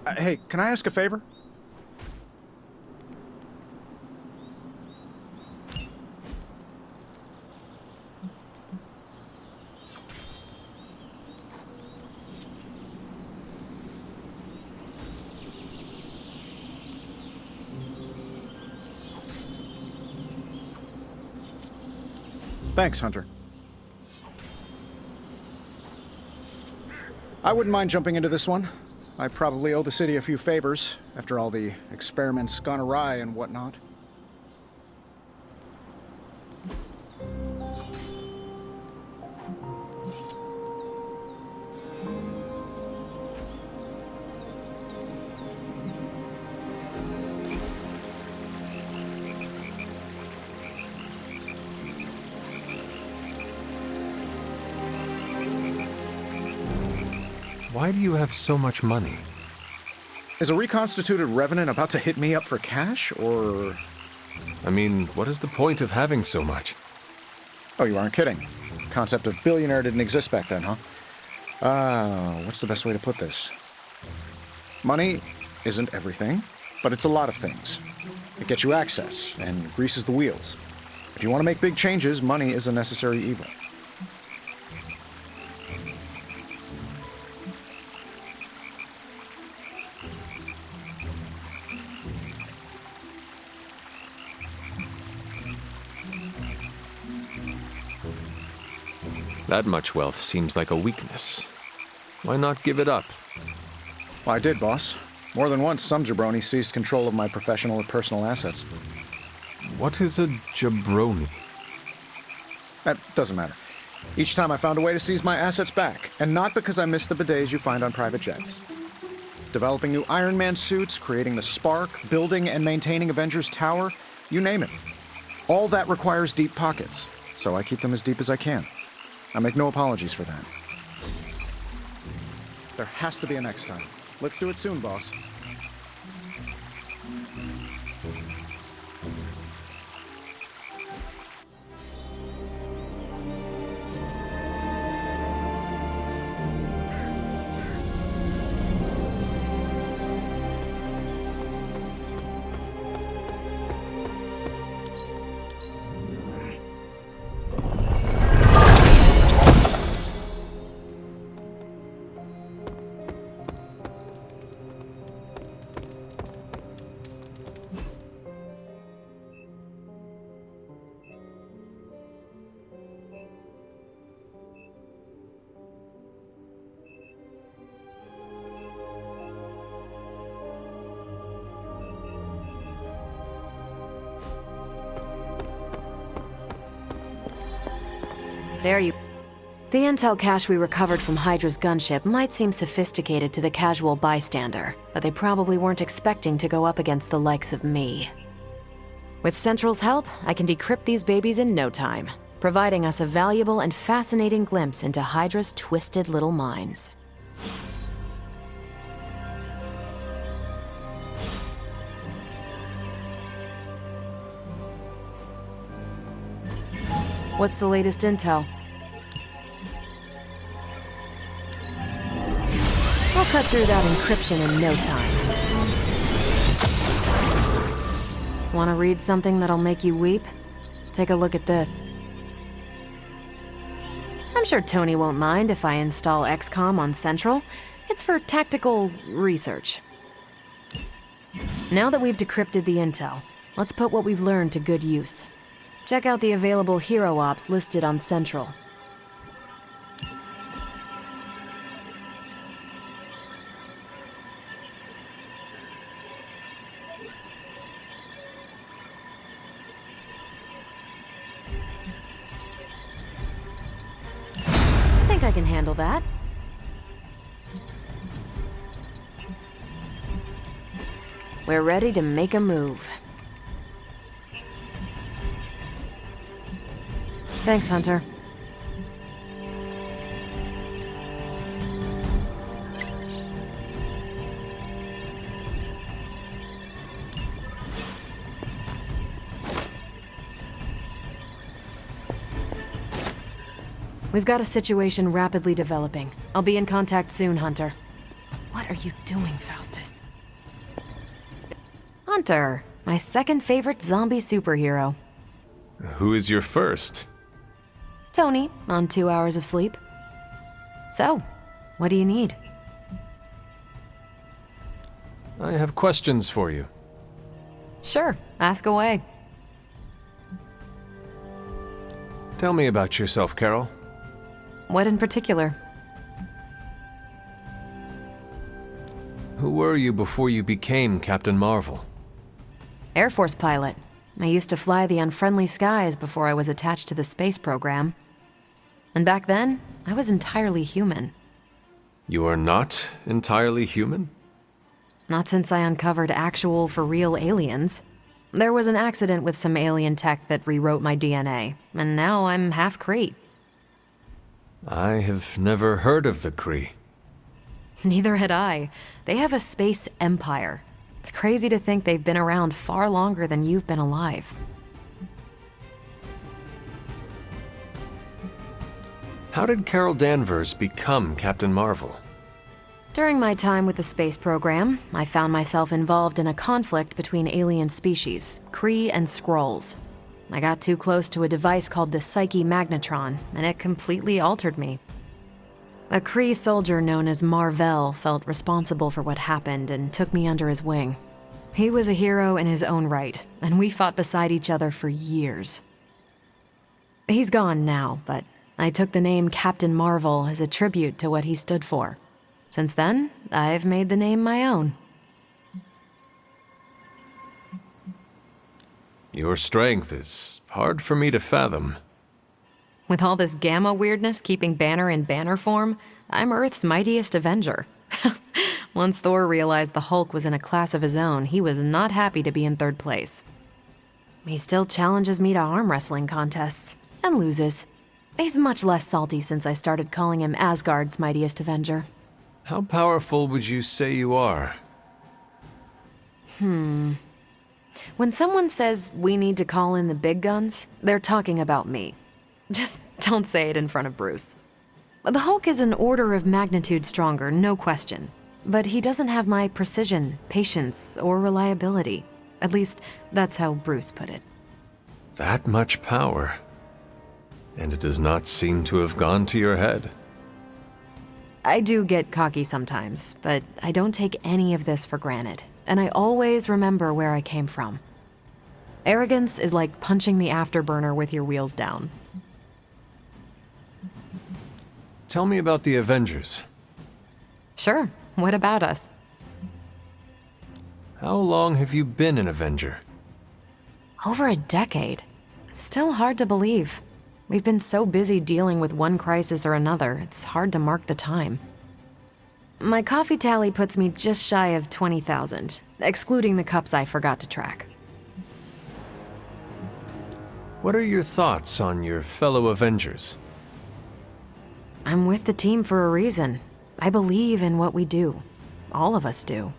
Hey, can I ask a favor? Thanks, Hunter. I wouldn't mind jumping into this one. I probably owe the city a few favors, after all the experiments gone awry and whatnot. Why do you have so much money? Is a reconstituted revenant about to hit me up for cash, or... I mean, what is the point of having so much? Oh, you aren't kidding. The concept of billionaire didn't exist back then, huh? What's the best way to put this? Money isn't everything, but it's a lot of things. It gets you access and greases the wheels. If you want to make big changes, money is a necessary evil. That much wealth seems like a weakness. Why not give it up? Well, I did, boss. More than once, some jabroni seized control of my professional or personal assets. What is a jabroni? That doesn't matter. Each time I found a way to seize my assets back, and not because I missed the bidets you find on private jets. Developing new Iron Man suits, creating the Spark, building and maintaining Avengers Tower, you name it. All that requires deep pockets, so I keep them as deep as I can. I make no apologies for that. There has to be a next time. Let's do it soon, boss. There you... The intel cache we recovered from Hydra's gunship might seem sophisticated to the casual bystander, but they probably weren't expecting to go up against the likes of me. With Central's help, I can decrypt these babies in no time, providing us a valuable and fascinating glimpse into Hydra's twisted little minds. What's the latest intel? I'll cut through that encryption in no time. Want to read something that'll make you weep? Take a look at this. I'm sure Tony won't mind if I install XCOM on Central. It's for tactical research. Now that we've decrypted the intel, let's put what we've learned to good use. Check out the available hero ops listed on Central. I think I can handle that. We're ready to make a move. Thanks, Hunter. We've got a situation rapidly developing. I'll be in contact soon, Hunter. What What are you doing, Faustus? Hunter, my second favorite zombie superhero. Who is your first? Tony, on 2 hours of sleep. So, what do you need? I have questions for you. Sure, ask away. Tell me about yourself, Carol. What in particular? Who were you before you became Captain Marvel? Air Force pilot. I used to fly the unfriendly skies before I was attached to the space program. And back then, I was entirely human. You are not entirely human? Not since I uncovered actual, for real aliens. There was an accident with some alien tech that rewrote my DNA, and now I'm half Kree. I have never heard of the Kree. Neither had I. They have a space empire. It's crazy to think they've been around far longer than you've been alive. How did Carol Danvers become Captain Marvel? During my time with the space program, I found myself involved in a conflict between alien species, Kree and Skrulls. I got too close to a device called the Psyche Magnetron, and it completely altered me. A Kree soldier known as Mar-Vell felt responsible for what happened and took me under his wing. He was a hero in his own right, and we fought beside each other for years. He's gone now, but I took the name Captain Marvel as a tribute to what he stood for. Since then, I've made the name my own. Your strength is hard for me to fathom. With all this gamma weirdness keeping Banner in banner form, I'm Earth's mightiest Avenger. Once Thor realized the Hulk was in a class of his own, he was not happy to be in third place. He still challenges me to arm wrestling contests, and loses. He's much less salty since I started calling him Asgard's mightiest Avenger. How powerful would you say you are? When someone says we need to call in the big guns, they're talking about me. Just don't say it in front of Bruce. The Hulk is an order of magnitude stronger, no question. But he doesn't have my precision, patience, or reliability. At least, that's how Bruce put it. That much power. And it does not seem to have gone to your head. I do get cocky sometimes, but I don't take any of this for granted. And I always remember where I came from. Arrogance is like punching the afterburner with your wheels down. Tell me about the Avengers. Sure, what about us? How long have you been an Avenger? Over a decade. Still hard to believe. We've been so busy dealing with one crisis or another, it's hard to mark the time. My coffee tally puts me just shy of 20,000, excluding the cups I forgot to track. What are your thoughts on your fellow Avengers? I'm with the team for a reason. I believe in what we do. All of us do.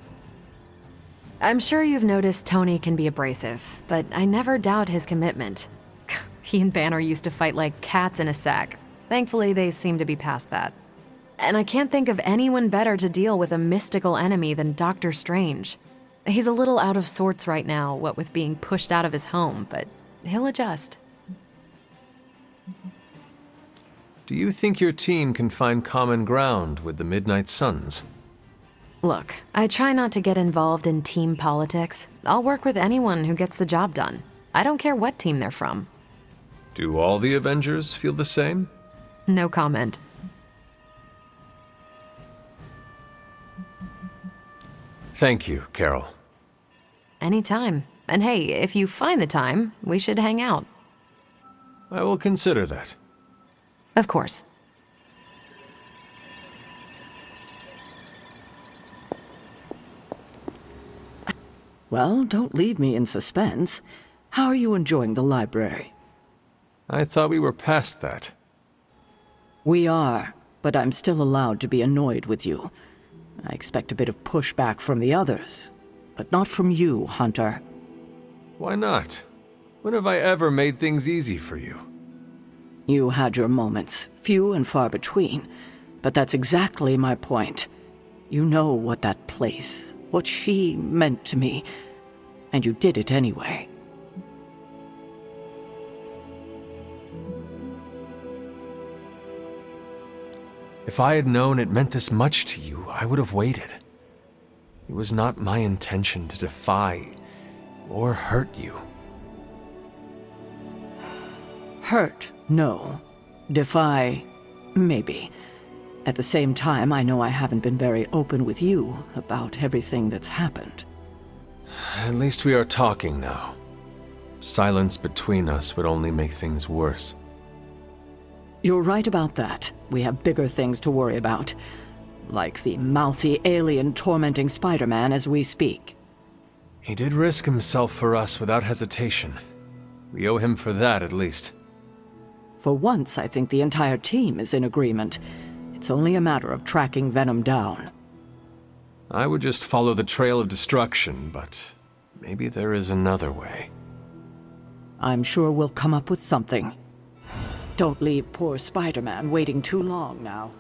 I'm sure you've noticed Tony can be abrasive, but I never doubt his commitment. He and Banner used to fight like cats in a sack. Thankfully, they seem to be past that. And I can't think of anyone better to deal with a mystical enemy than Doctor Strange. He's a little out of sorts right now, what with being pushed out of his home, but he'll adjust. Do you think your team can find common ground with the Midnight Suns? Look, I try not to get involved in team politics. I'll work with anyone who gets the job done. I don't care what team they're from. Do all the Avengers feel the same? No comment. Thank you, Carol. Anytime. And hey, if you find the time, we should hang out. I will consider that. Of course. Well, don't leave me in suspense. How are you enjoying the library? I thought we were past that. We are, but I'm still allowed to be annoyed with you. I expect a bit of pushback from the others, but not from you, Hunter. Why not? When have I ever made things easy for you? You had your moments, few and far between, but that's exactly my point. You know what that place, what she meant to me, and you did it anyway. If I had known it meant this much to you, I would have waited. It was not my intention to defy or hurt you. Hurt, no. Defy, maybe. At the same time, I know I haven't been very open with you about everything that's happened. At least we are talking now. Silence between us would only make things worse. You're right about that. We have bigger things to worry about. Like the mouthy alien tormenting Spider-Man as we speak. He did risk himself for us without hesitation. We owe him for that, at least. For once, I think the entire team is in agreement. It's only a matter of tracking Venom down. I would just follow the trail of destruction, but maybe there is another way. I'm sure we'll come up with something. Don't leave poor Spider-Man waiting too long now.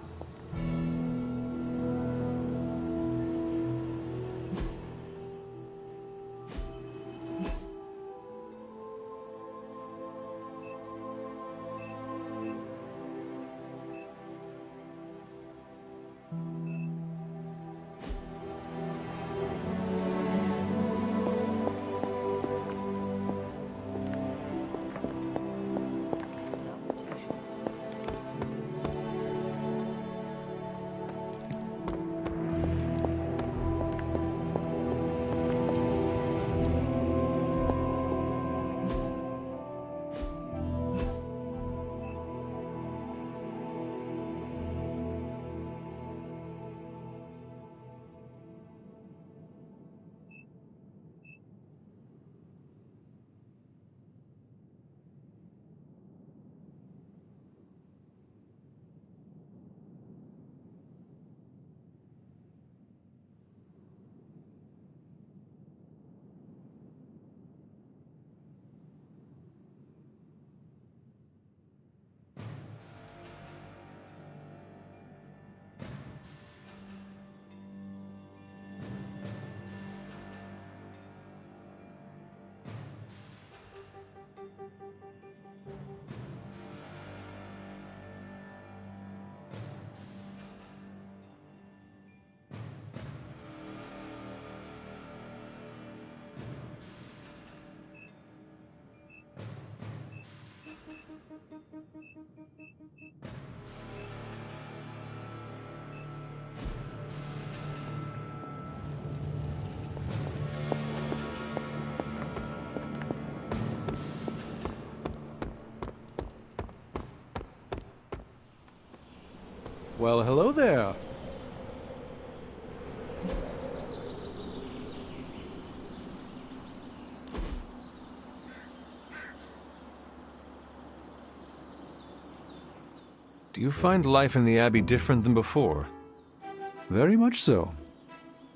Well, hello there. Do you find life in the Abbey different than before? Very much so.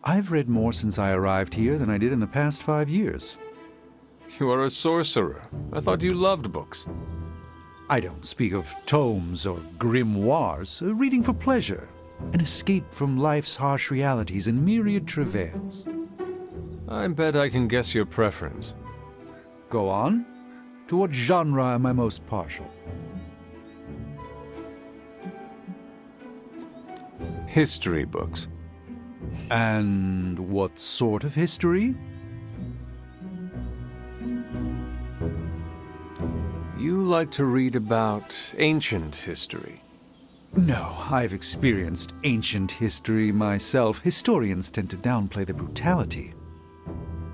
I've read more since I arrived here than I did in the past 5 years. You are a sorcerer. I thought you loved books. I don't speak of tomes or grimoires, reading for pleasure, an escape from life's harsh realities and myriad travails. I bet I can guess your preference. Go on. To what genre am I most partial? History books. And what sort of history? You like to read about ancient history. No, I've experienced ancient history myself. Historians tend to downplay the brutality.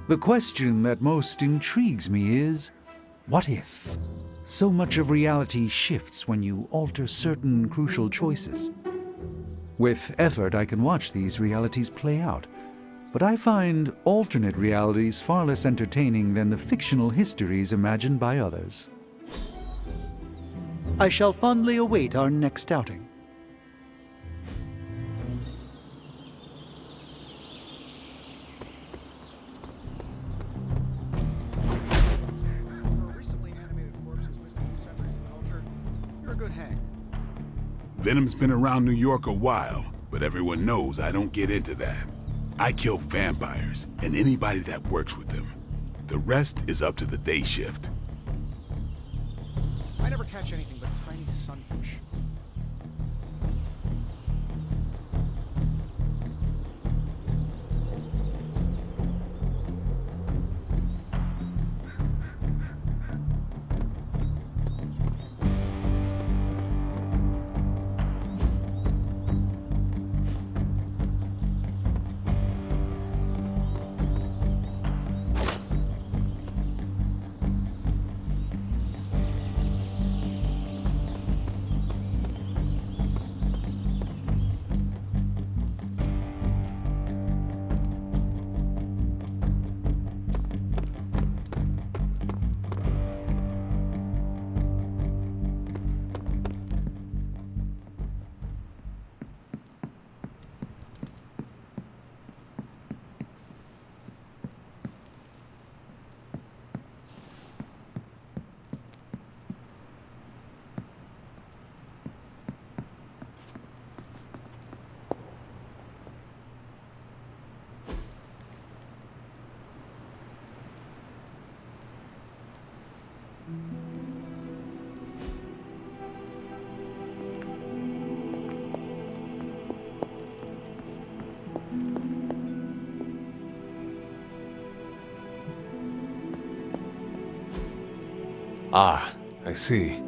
The question that most intrigues me is, what if? So much of reality shifts when you alter certain crucial choices. With effort, I can watch these realities play out, but I find alternate realities far less entertaining than the fictional histories imagined by others. I shall fondly await our next outing. For a recently animated corpse who's missed a few centuries of culture, you're a good hang. Venom's been around New York a while, but but everyone knows I don't get into that. I kill vampires and anybody that works with them. The rest is up to the day shift. I never catch anything but tiny sunfish. Ah, I see.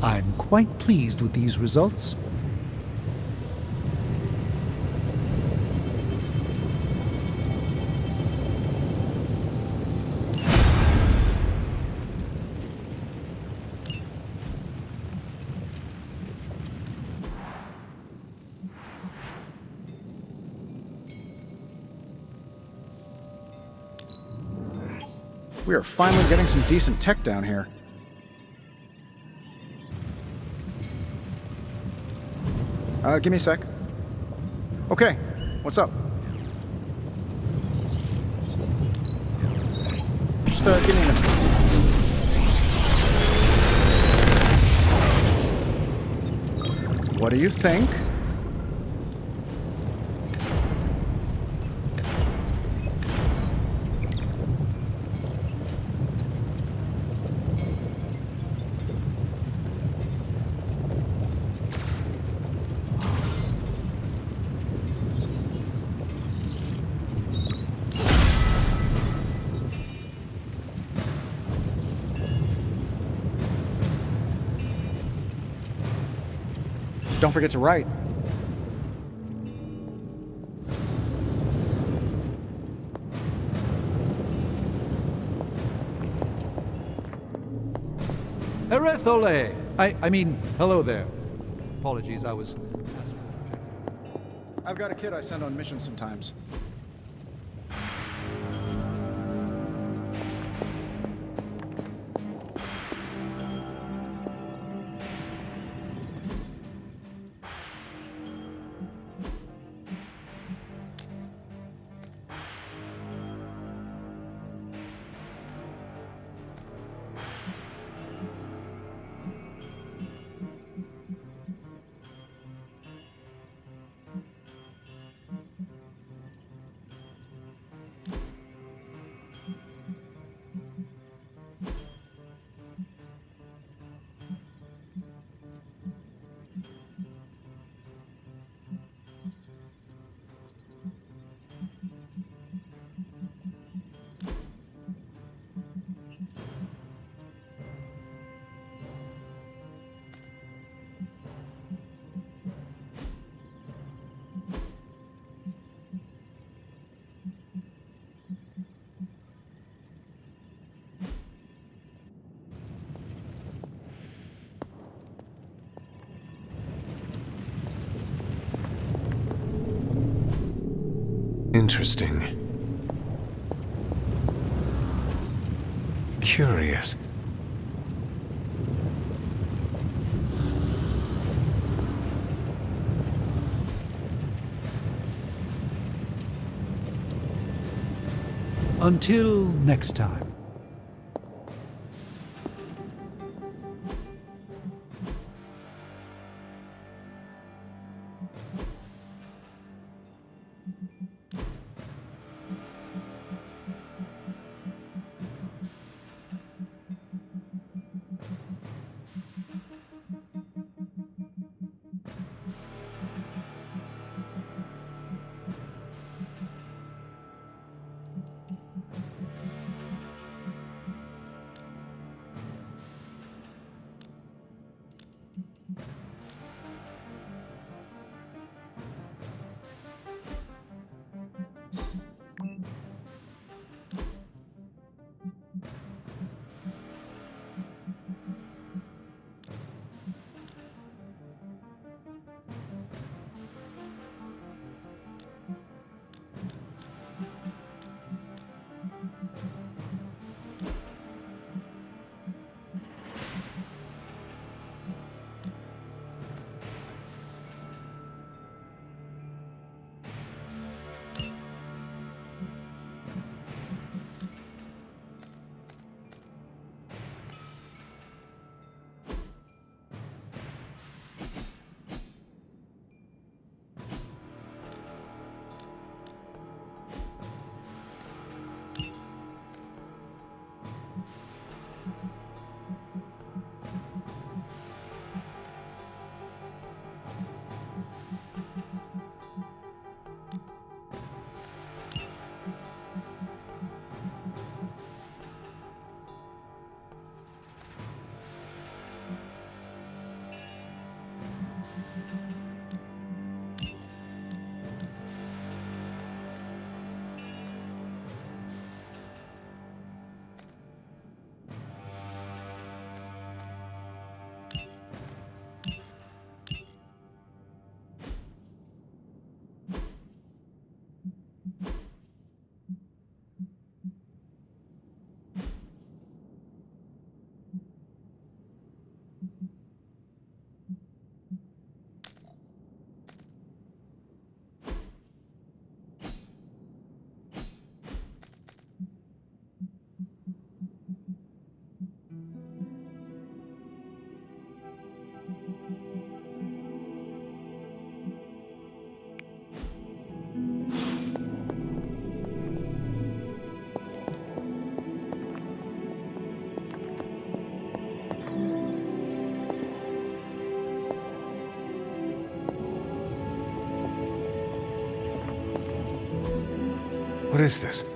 I'm quite pleased with these results. We are finally getting some decent tech down here. Give me a sec. Okay, what's up? Just, give me a minute. What do you think? Don't forget to write. Erethole! I mean, hello there. Apologies, I was... I've got a kid I send on missions sometimes. Interesting. Curious. Until next time. What is this?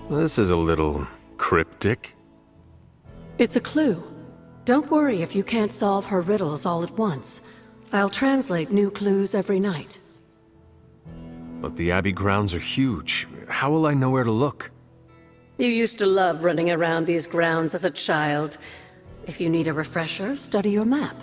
This is a little cryptic. It's a clue. Don't worry if you can't solve her riddles all at once. I'll translate new clues every night. But the Abbey grounds are huge. How will I know where to look? You used to love running around these grounds as a child. If you need a refresher, study your map.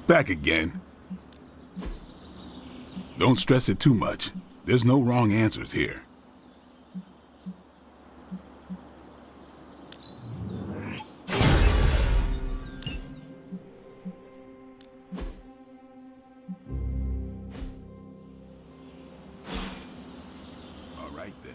Back again. Don't stress it too much. There's no wrong answers here. All right then.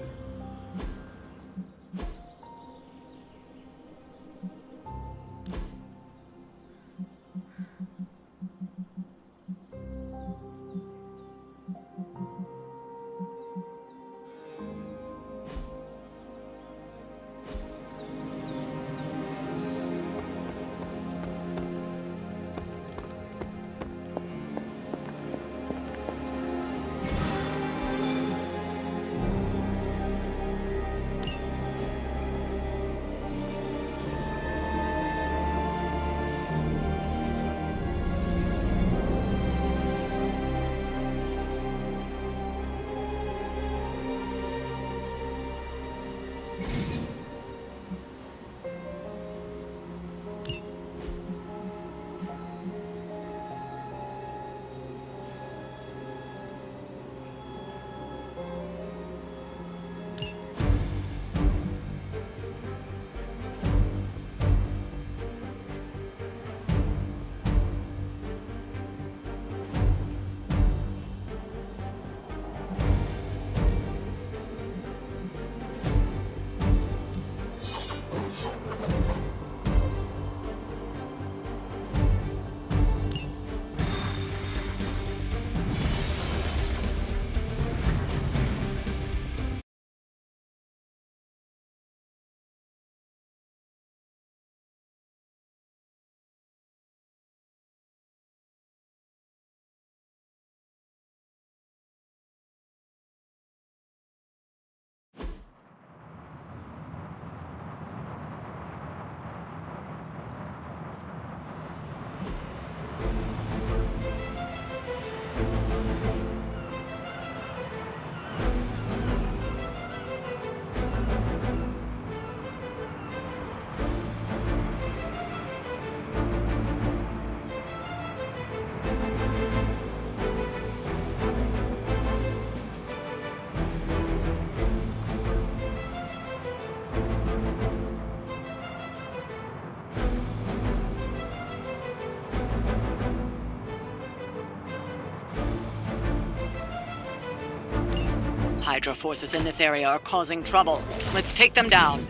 Hydra forces in this area are causing trouble. Let's take them down.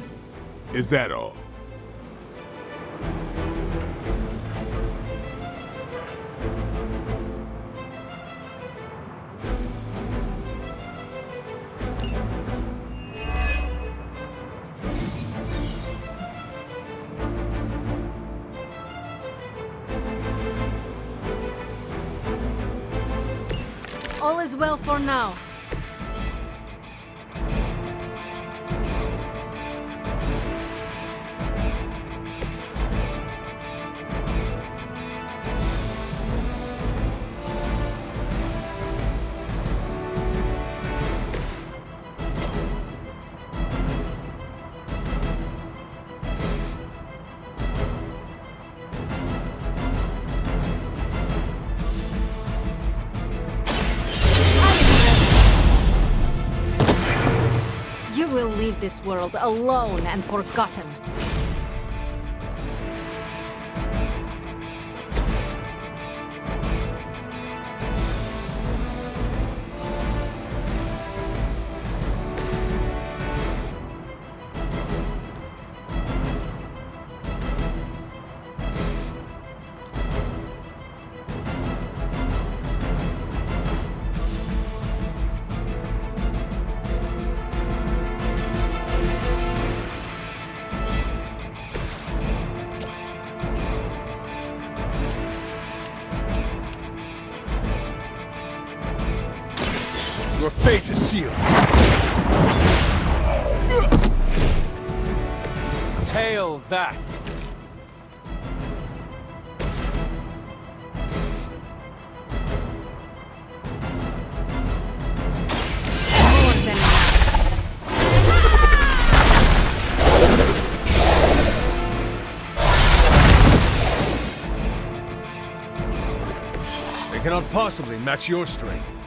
Is that all? All is well for now. this world alone and forgotten. Your fate is sealed. Hail that! More than enough. They cannot possibly match your strength.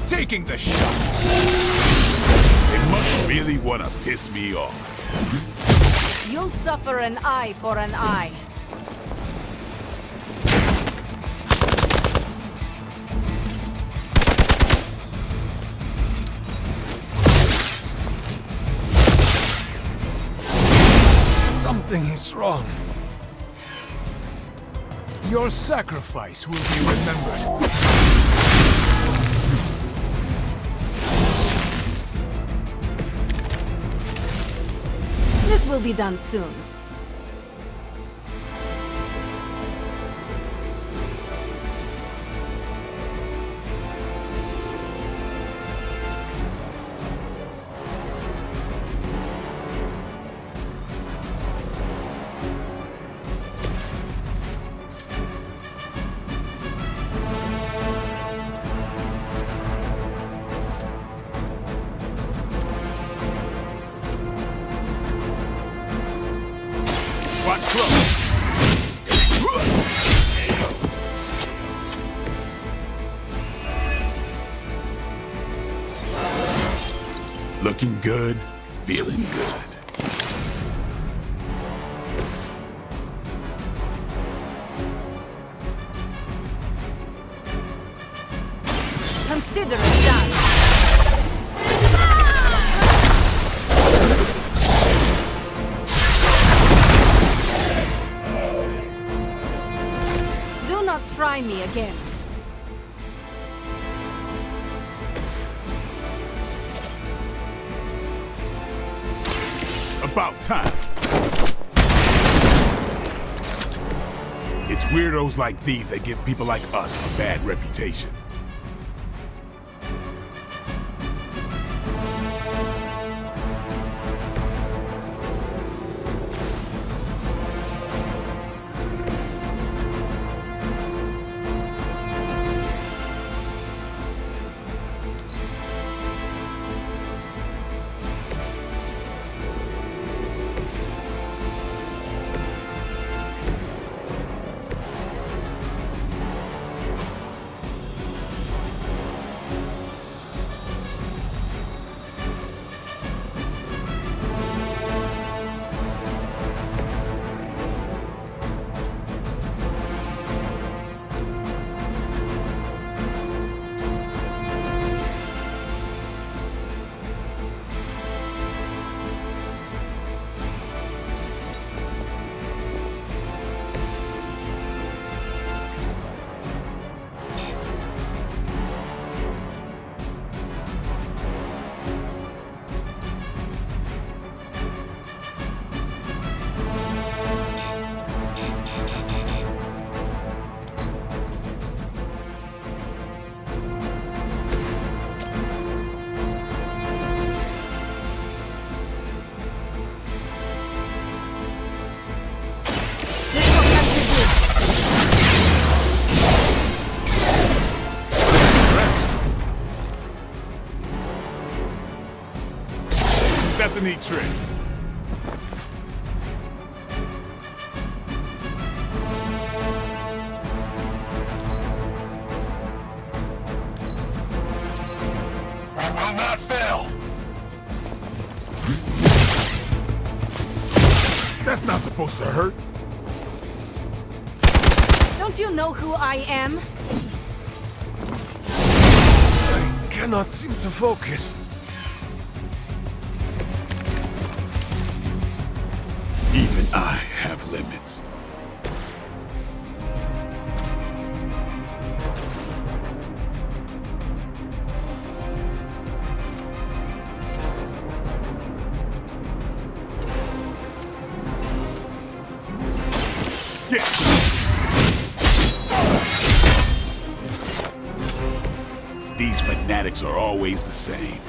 Taking the shot. They must really want to piss me off. You'll suffer an eye for an eye. Something is wrong. Your sacrifice will be remembered. This will be done soon. Watch close. Looking good, feeling good. Consider it done. Do not try me again. About time. It's weirdos like these that give people like us a bad reputation. That's a neat trick. We will not fail. That's not supposed to hurt. Don't you know who I am? I cannot seem to focus. Even I have limits. These fanatics are always the same.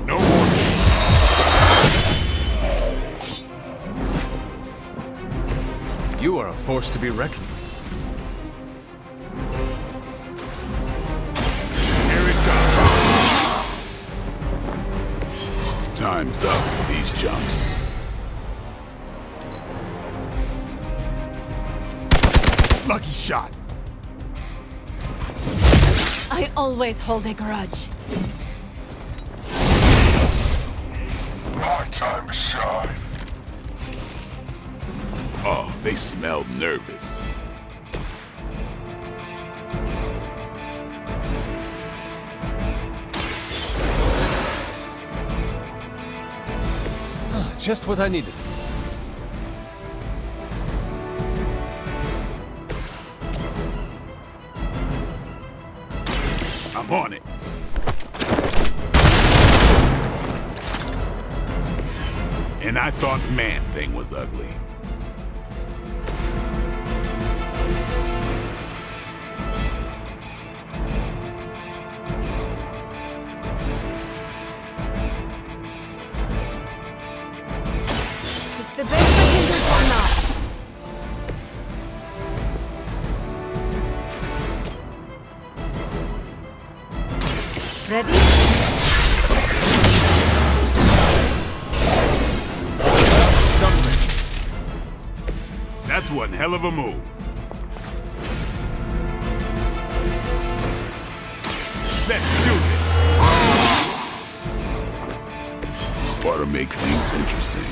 No more. You are a force to be reckoned with. Time's up for these jumps. Lucky shot. I always hold a grudge. My time to shine. Oh, they smelled nervous. Just what I needed. I'm on it. And I thought Man-Thing was ugly. The best I can do for now. Ready? Something. That's one hell of a move. Let's do it. Ought to make things interesting.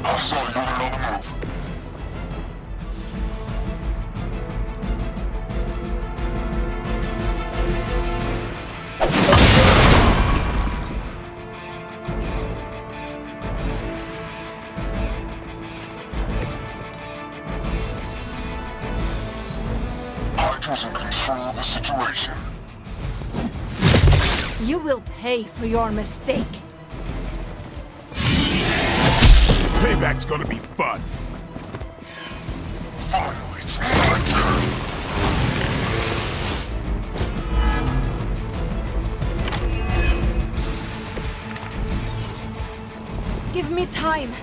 I saw you on the move. Hydra's in control of the situation. You will pay for your mistake. Payback's gonna be fun. Finally, it's my turn. Give me time.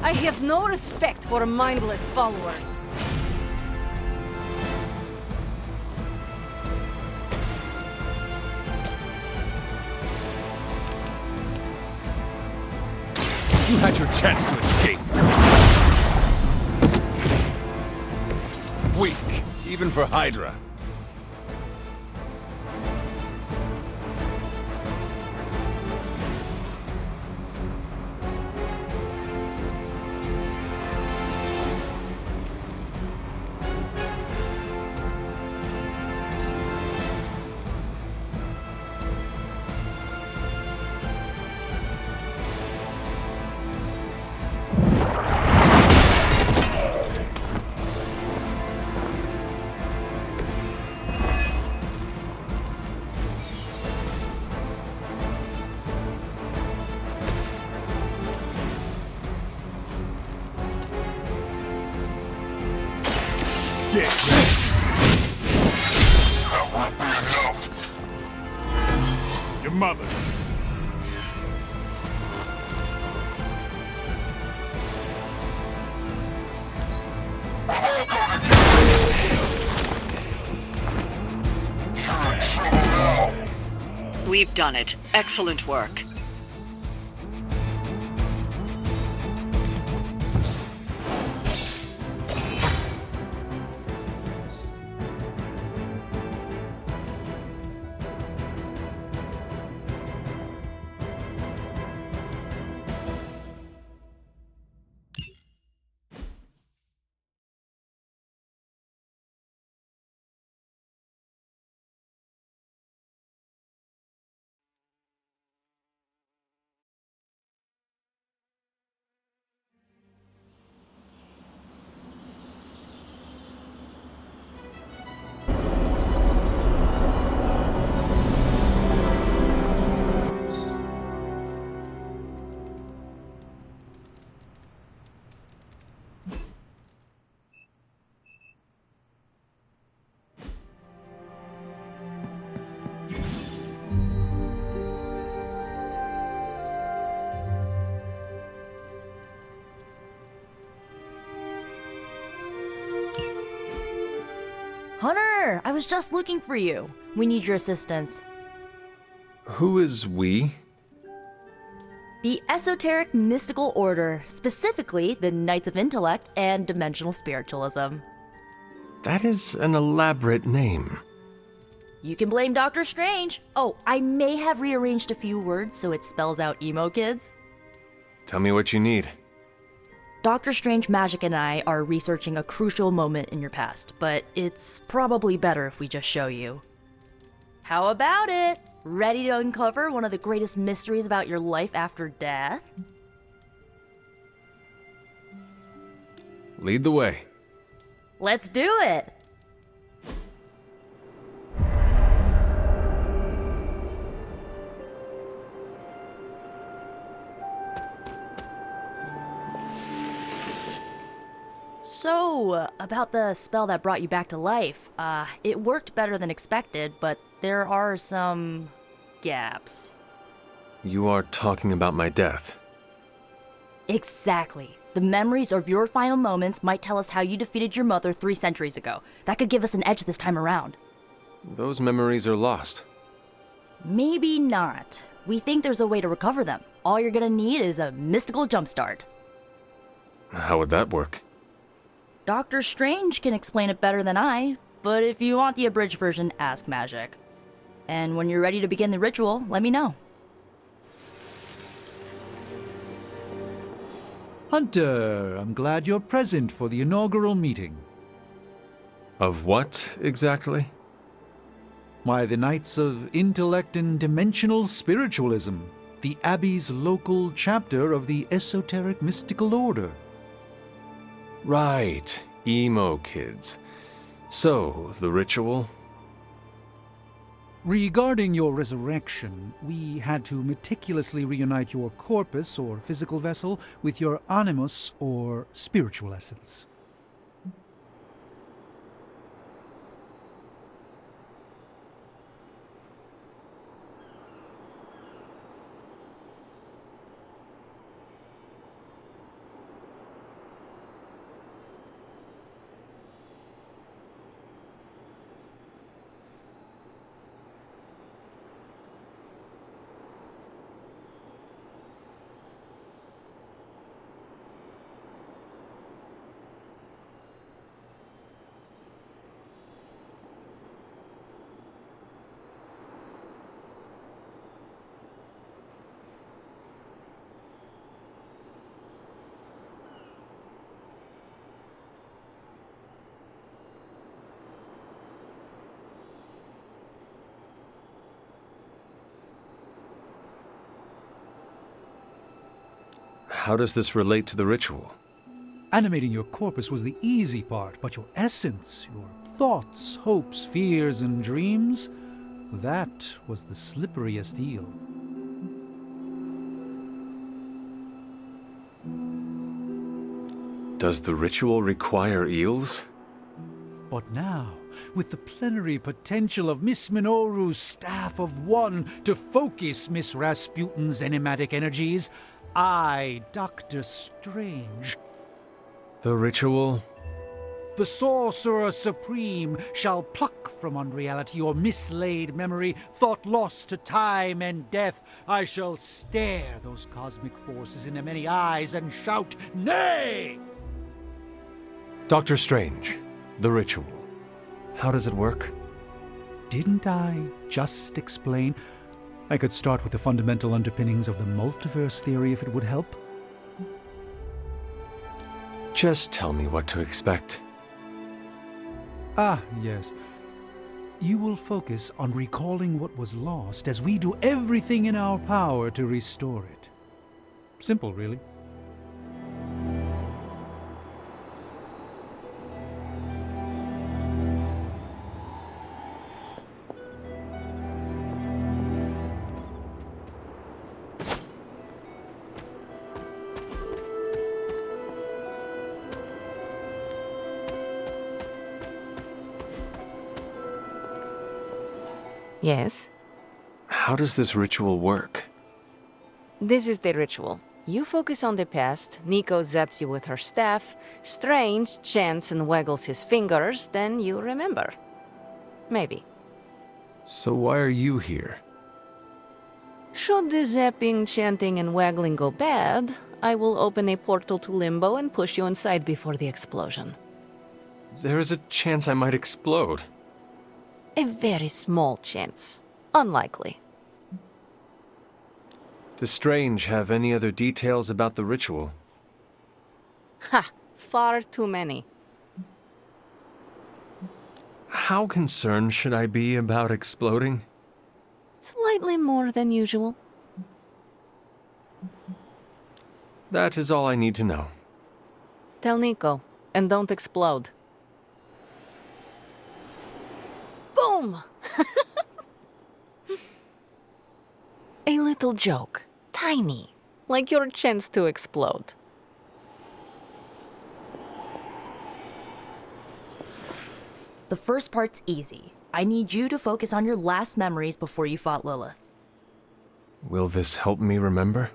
I have no respect for mindless followers. You had your chance to escape. Weak, even for Hydra. That won't be enough. Your mother. You're in trouble now. We've done it. Excellent work. Hunter, I was just looking for you. We need your assistance. Who is we? The Esoteric Mystical Order, specifically the Knights of Intellect and Dimensional Spiritualism. That is an elaborate name. You can blame Doctor Strange. Oh, I may have rearranged a few words so it spells out emo kids. Tell me what you need. Doctor Strange Magic and I are researching a crucial moment in your past, but it's probably better if we just show you. How about it? Ready to uncover one of the greatest mysteries about your life after death? Lead the way. Let's do it! So, about the spell that brought you back to life. It worked better than expected, but there are some gaps. You are talking about my death. Exactly. The memories of your final moments might tell us how you defeated your mother 3 centuries ago. That could give us an edge this time around. Those memories are lost. Maybe not. We think there's a way to recover them. All you're gonna need is a mystical jumpstart. How would that work? Doctor Strange can explain it better than I, but if you want the abridged version, ask Magic. And when you're ready to begin the ritual, let me know. Hunter, I'm glad you're present for the inaugural meeting. Of what, exactly? Why, the Knights of Intellect and Dimensional Spiritualism, the Abbey's local chapter of the Esoteric Mystical Order. Right, emo kids. So, the ritual? Regarding your resurrection, we had to meticulously reunite your corpus, or physical vessel, with your animus, or spiritual essence. How does this relate to the ritual? Animating your corpus was the easy part, but your essence, your thoughts, hopes, fears, and dreams, that was the slipperiest eel. Does the ritual require eels? But now, with the plenary potential of Miss Minoru's Staff of One to focus Miss Rasputin's enigmatic energies, I, Doctor Strange, The ritual? the Sorcerer Supreme, shall pluck from unreality your mislaid memory, thought lost to time and death. I shall stare those cosmic forces in their many eyes and shout, "Nay!" Doctor Strange, the ritual. How does it work? Didn't I just explain? I could start with the fundamental underpinnings of the multiverse theory if it would help. Just tell me what to expect. Ah, yes. You will focus on recalling what was lost as we do everything in our power to restore it. Simple, really. Yes? How does this ritual work? This is the ritual. You focus on the past, Nico zaps you with her staff, Strange chants and waggles his fingers, then you remember. Maybe. So why are you here? Should the zapping, chanting, and waggling go bad, I will open a portal to Limbo and push you inside before the explosion. There is a chance I might explode. A very small chance. Unlikely. Does Strange have any other details about the ritual? Ha! Far too many. How concerned should I be about exploding? Slightly more than usual. That is all I need to know. Tell Nico, and don't explode. Boom! A little joke. Tiny. Like your chance to explode. The first part's easy. I need you to focus on your last memories before you fought Lilith. Will this help me remember?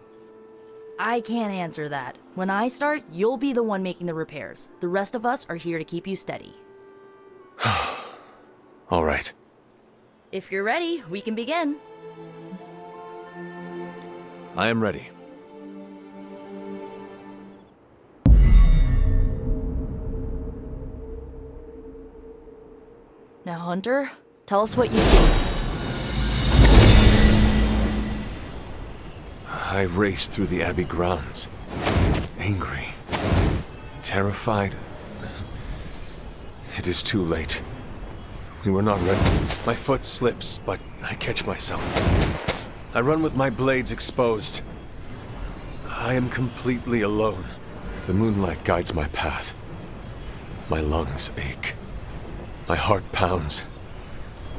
I can't answer that. When I start, you'll be the one making the repairs. The rest of us are here to keep you steady. All right. If you're ready, we can begin. I am ready. Now, Hunter, tell us what you see. I raced through the Abbey grounds. Angry. Terrified. It is too late. We were not ready. My foot slips, but I catch myself. I run with my blades exposed. I am completely alone. The moonlight guides my path. My lungs ache. My heart pounds.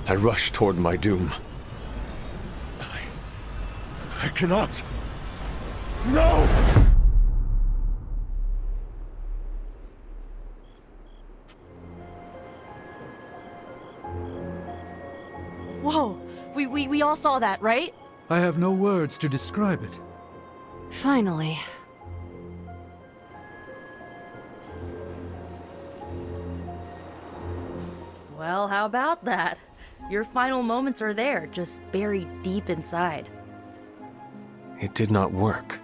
I rush toward my doom. I cannot. No! Whoa! We all saw that, right? I have no words to describe it. Finally. Well, how about that? Your final moments are there, just buried deep inside. It did not work.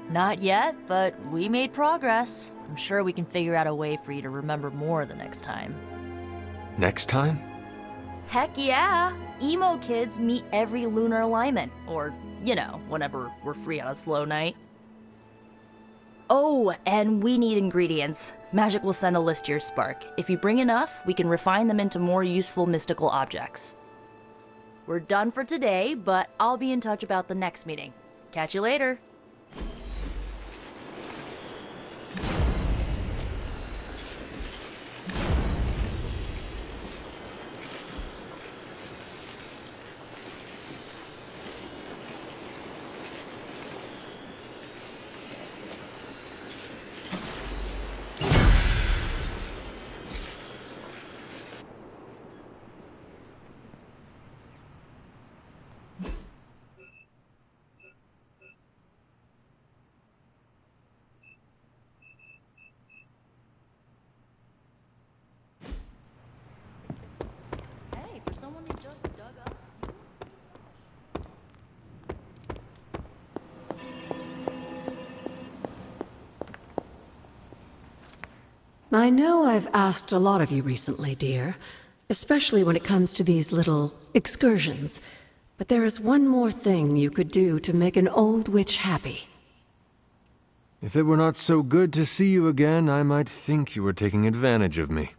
Not yet, but we made progress. I'm sure we can figure out a way for you to remember more the next time. Next time? Heck yeah! Emo kids meet every lunar alignment, or, you know, whenever we're free on a slow night. Oh, and we need ingredients. Magic will send a list to your Spark. If you bring enough, we can refine them into more useful mystical objects. We're done for today, but I'll be in touch about the next meeting. Catch you later. I know I've asked a lot of you recently, dear, especially when it comes to these little excursions. But there is one more thing you could do to make an old witch happy. If it were not so good to see you again, I might think you were taking advantage of me.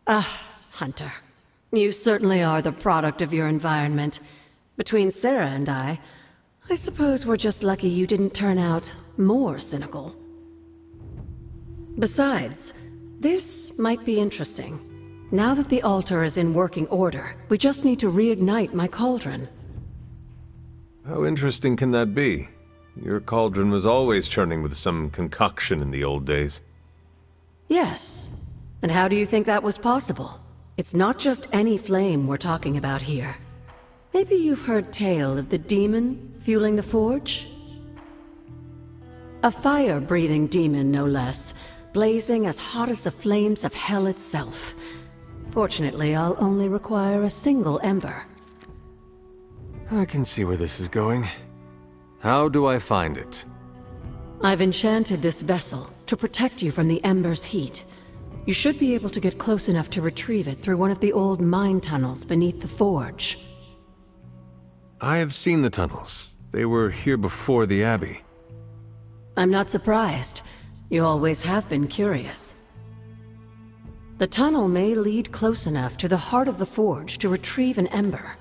Hunter. You certainly are the product of your environment. Between Sarah and I suppose we're just lucky you didn't turn out more cynical. Besides, this might be interesting. Now that the altar is in working order, we just need to reignite my cauldron. How interesting can that be? Your cauldron was always churning with some concoction in the old days. Yes. And how do you think that was possible? It's not just any flame we're talking about here. Maybe you've heard tale of the demon fueling the forge? A fire-breathing demon, no less, blazing as hot as the flames of hell itself. Fortunately, I'll only require a single ember. I can see where this is going. How do I find it? I've enchanted this vessel to protect you from the ember's heat. You should be able to get close enough to retrieve it through one of the old mine tunnels beneath the forge. I have seen the tunnels. They were here before the Abbey. I'm not surprised. You always have been curious. The tunnel may lead close enough to the heart of the forge to retrieve an ember.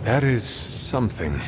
That is something.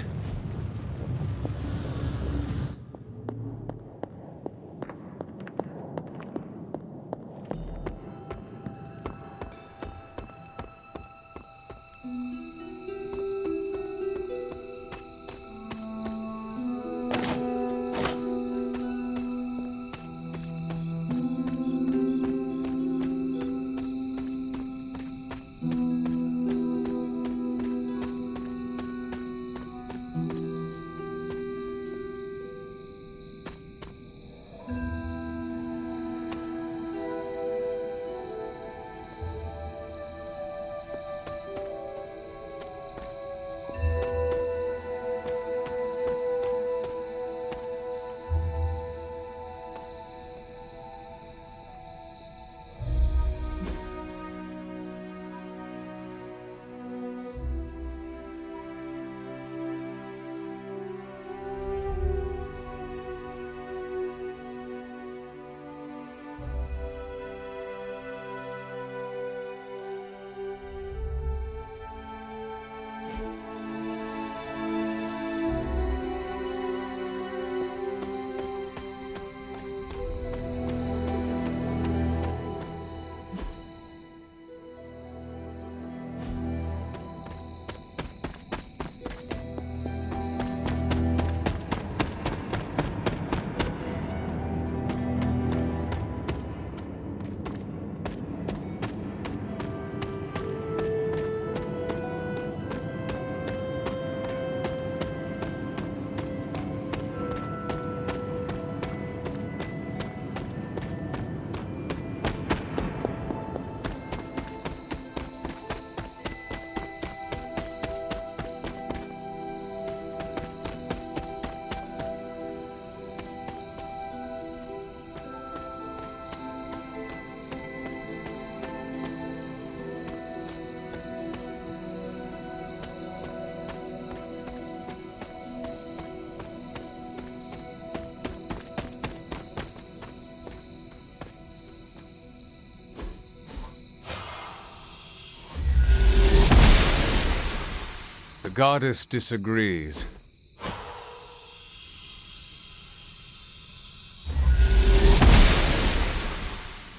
goddess disagrees.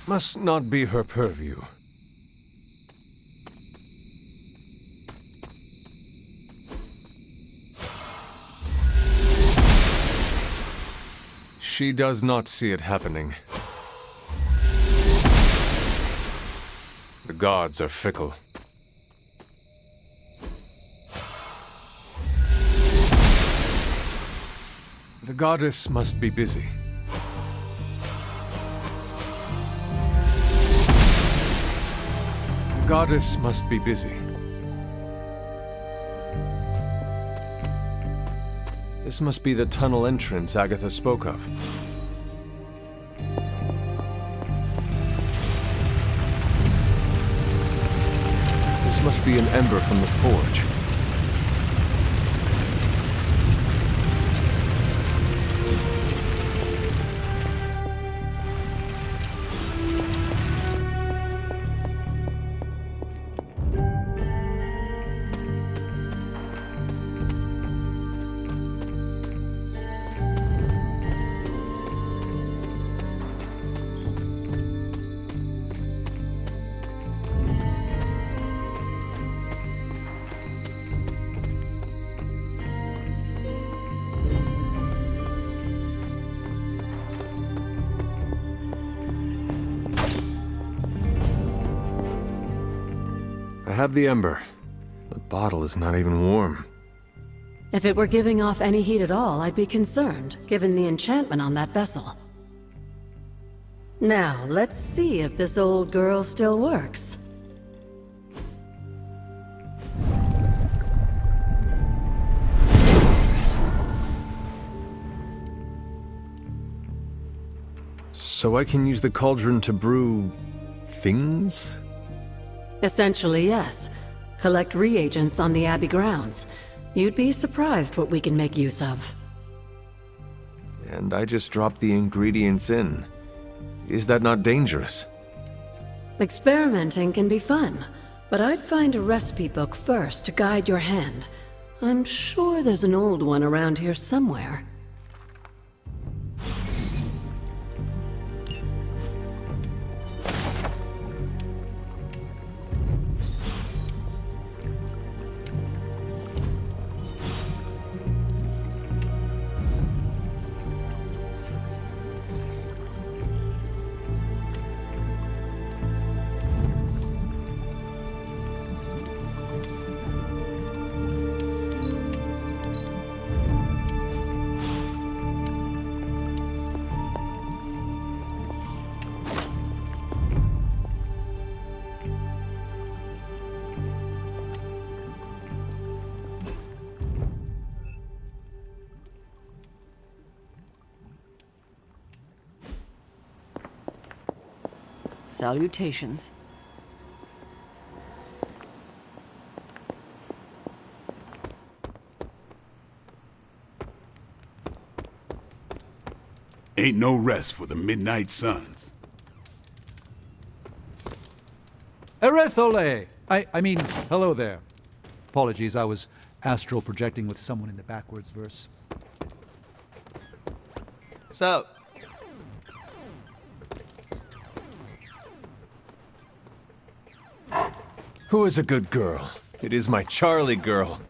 Must not be her purview. She does not see it happening. The gods are fickle. The goddess must be busy. The goddess must be busy. This must be the tunnel entrance Agatha spoke of. This must be an ember from the forge. I have the ember. The bottle is not even warm. If it were giving off any heat at all, I'd be concerned, given the enchantment on that vessel. Now, let's see if this old girl still works. So I can use the cauldron to brew... things? Essentially, yes. Collect reagents on the Abbey grounds. You'd be surprised what we can make use of. And I just dropped the ingredients in. Is that not dangerous? Experimenting can be fun, but I'd find a recipe book first to guide your hand. I'm sure there's an old one around here somewhere. Salutations. Ain't no rest for the Midnight Suns. Erethole! I mean, hello there. Apologies, I was astral projecting with someone in the backwards verse. So, who is a good girl? It is my Charlie girl.